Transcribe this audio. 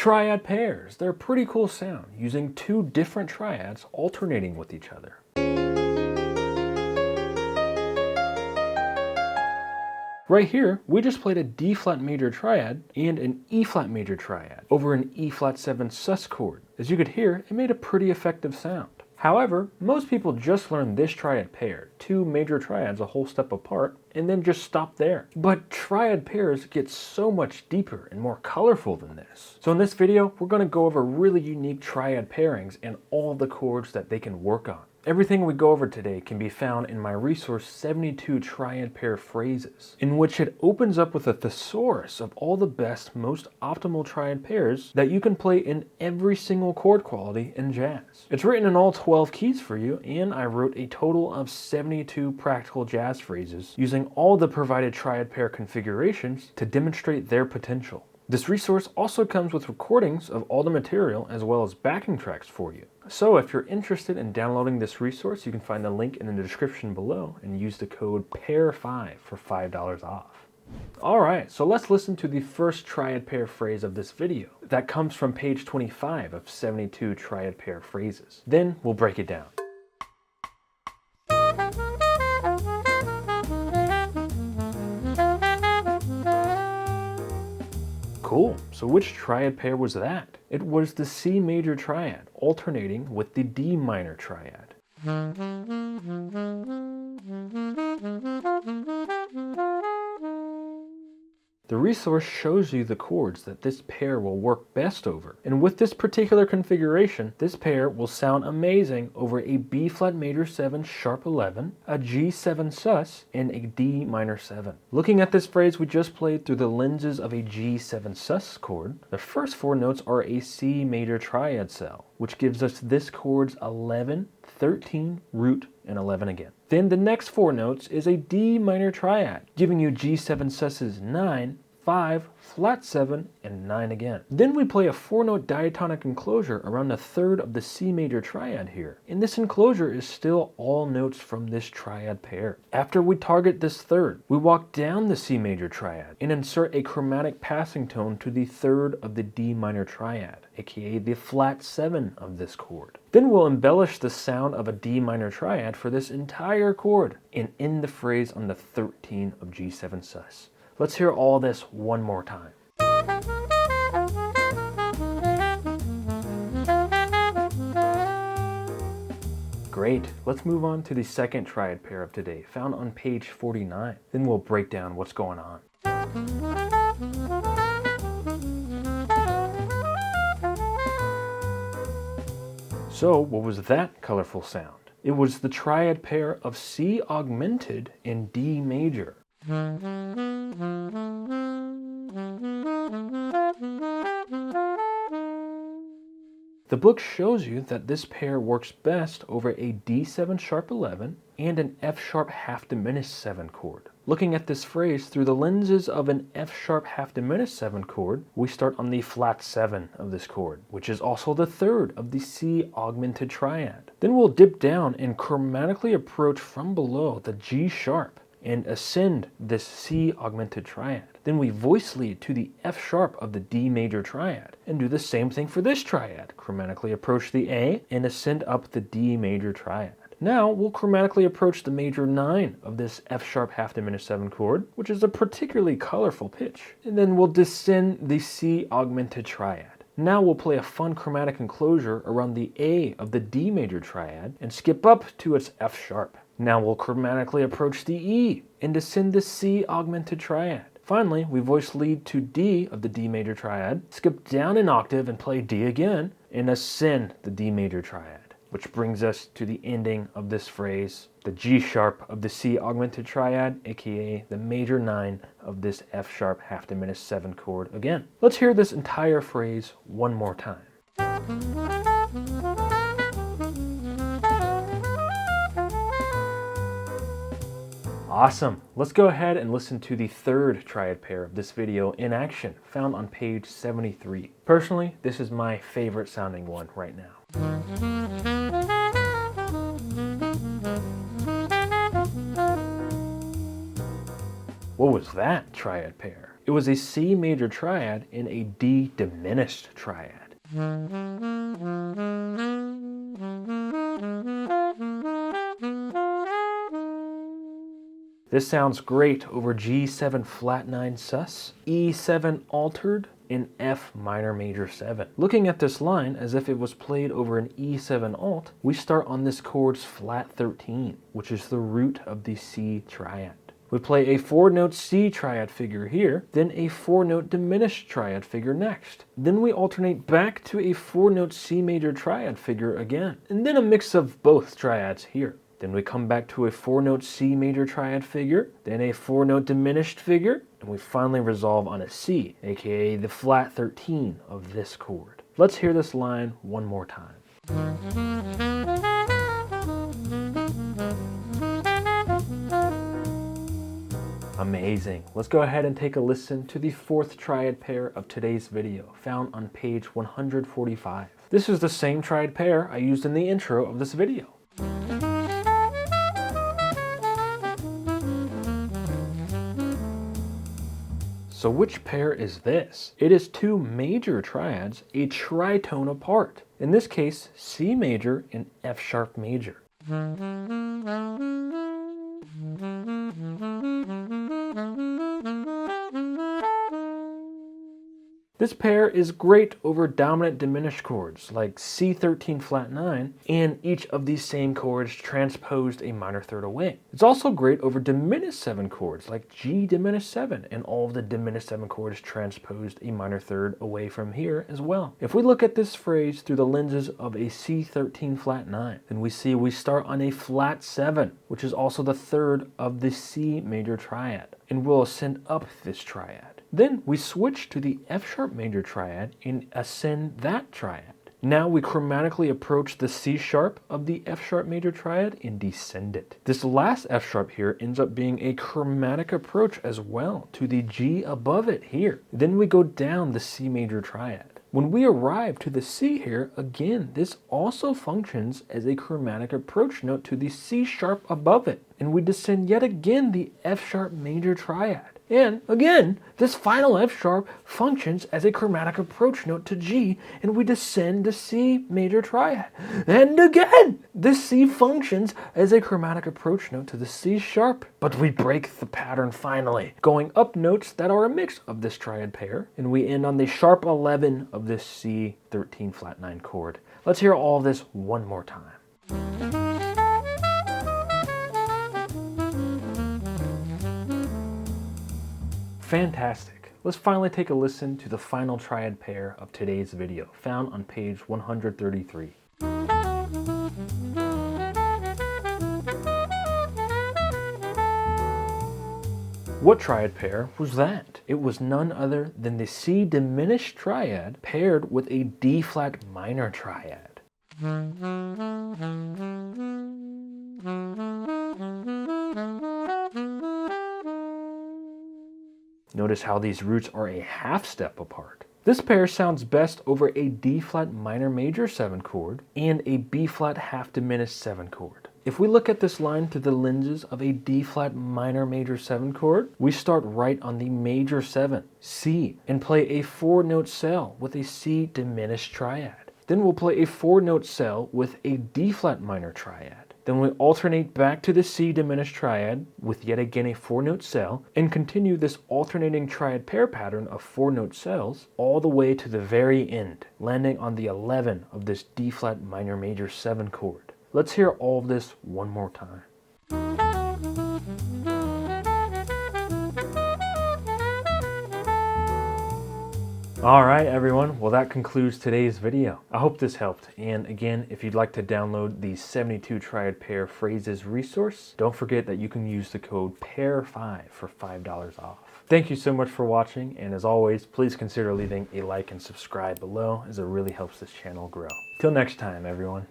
Triad pairs. They're a pretty cool sound, using two different triads alternating with each other. Right here, we just played a D flat major triad and an E flat major triad over an E flat 7 sus chord. As you could hear, it made a pretty effective sound. However, most people just learn this triad pair, two major triads a whole step apart, and then just stop there. But triad pairs get so much deeper and more colorful than this. So in this video, we're going to go over really unique triad pairings and all the chords that they can work on. Everything we go over today can be found in my resource 72 triad pair phrases, in which it opens up with a thesaurus of all the best, most optimal triad pairs that you can play in every single chord quality in jazz. It's written in all 12 keys for you, and I wrote a total of 72 practical jazz phrases using all the provided triad pair configurations to demonstrate their potential. This resource also comes with recordings of all the material as well as backing tracks for you. So if you're interested in downloading this resource, you can find the link in the description below and use the code PAIR5 for $5 off. Alright, so let's listen to the first triad pair phrase of this video. That comes from page 25 of 72 triad pair phrases. Then we'll break it down. Cool, so which triad pair was that? It was the C major triad, alternating with the D minor triad. The resource shows you the chords that this pair will work best over, and with this particular configuration, this pair will sound amazing over a B flat major 7 sharp 11, a G7 sus, and a D minor 7. Looking at this phrase we just played through the lenses of a G7 sus chord, the first four notes are a C major triad cell, which gives us this chord's 11, 13, root, and 11 again. Then the next four notes is a D minor triad, giving you G7 sus's 9, 5, flat 7, and 9 again. Then we play a 4-note diatonic enclosure around the third of the C major triad here, and this enclosure is still all notes from this triad pair. After we target this third, we walk down the C major triad and insert a chromatic passing tone to the third of the D minor triad, aka the flat 7 of this chord. Then we'll embellish the sound of a D minor triad for this entire chord and end the phrase on the 13 of G7 sus. Let's hear all this one more time. Great, let's move on to the second triad pair of today, found on page 49. Then we'll break down what's going on. So what was that colorful sound? It was the triad pair of C augmented and D major. The book shows you that this pair works best over a D7 sharp 11 and an F sharp half diminished 7 chord. Looking at this phrase through the lenses of an F sharp half diminished 7 chord, we start on the flat 7 of this chord, which is also the third of the C augmented triad. Then we'll dip down and chromatically approach from below the G sharp and ascend this C augmented triad. Then we voice lead to the F sharp of the D major triad and do the same thing for this triad. Chromatically approach the A and ascend up the D major triad. Now we'll chromatically approach the major 9 of this F sharp half diminished 7 chord, which is a particularly colorful pitch. And then we'll descend the C augmented triad. Now we'll play a fun chromatic enclosure around the A of the D major triad and skip up to its F sharp. Now we'll chromatically approach the E and descend the C augmented triad. Finally, we voice lead to D of the D major triad, skip down an octave and play D again, and ascend the D major triad, which brings us to the ending of this phrase, the G sharp of the C augmented triad, aka the major 9 of this F sharp half diminished 7 chord again. Let's hear this entire phrase one more time. Awesome. Let's go ahead and listen to the third triad pair of this video in action, found on page 73. Personally, this is my favorite sounding one right now. What was that triad pair? It was a C major triad and a D diminished triad. This sounds great over G7 flat 9 sus, E7 altered, and F minor major 7. Looking at this line as if it was played over an E7 alt, we start on this chord's flat 13, which is the root of the C triad. We play a 4-note C triad figure here, then a 4-note diminished triad figure next. Then we alternate back to a 4-note C major triad figure again, and then a mix of both triads here. Then we come back to a 4-note C major triad figure, then a 4-note diminished figure, and we finally resolve on a C, aka the flat 13 of this chord. Let's hear this line one more time. Amazing. Let's go ahead and take a listen to the 4th triad pair of today's video, found on page 145. This is the same triad pair I used in the intro of this video. So which pair is this? It is 2 major triads, a tritone apart. In this case, C major and F sharp major. This pair is great over dominant diminished chords like C13 flat 9 and each of these same chords transposed a minor third away. It's also great over diminished 7 chords like G diminished 7 and all of the diminished 7 chords transposed a minor third away from here as well. If we look at this phrase through the lenses of a C13 flat 9, then we see we start on a flat 7, which is also the 3rd of the C major triad, and we'll ascend up this triad. Then we switch to the F sharp major triad and ascend that triad. Now we chromatically approach the C sharp of the F sharp major triad and descend it. This last F sharp here ends up being a chromatic approach as well to the G above it here. Then we go down the C major triad. When we arrive to the C here, again, this also functions as a chromatic approach note to the C sharp above it. And we descend yet again the F sharp major triad. And again, this final F sharp functions as a chromatic approach note to G, and we descend the C major triad. And again, this C functions as a chromatic approach note to the C sharp. But we break the pattern finally, going up notes that are a mix of this triad pair, and we end on the sharp 11 of this C13 flat 9 chord. Let's hear all of this one more time. Fantastic. Let's finally take a listen to the final triad pair of today's video, found on page 133. What triad pair was that? It was none other than the C diminished triad paired with a D flat minor triad. Notice how these roots are a half step apart. This pair sounds best over a D flat minor major 7 chord and a B flat half diminished 7 chord. If we look at this line through the lenses of a D flat minor major 7 chord, we start right on the major 7, C, and play a 4-note cell with a C diminished triad. Then we'll play a 4-note cell with a D flat minor triad. Then we alternate back to the C diminished triad with yet again a 4-note cell and continue this alternating triad pair pattern of 4-note cells all the way to the very end, landing on the 11 of this D flat minor major 7 chord. Let's hear all of this one more time. Alright everyone, well that concludes today's video. I hope this helped, and again, if you'd like to download the 72 triad pair phrases resource, don't forget that you can use the code PAIR5 for $5 off. Thank you so much for watching, and as always, please consider leaving a like and subscribe below as it really helps this channel grow. Till next time everyone.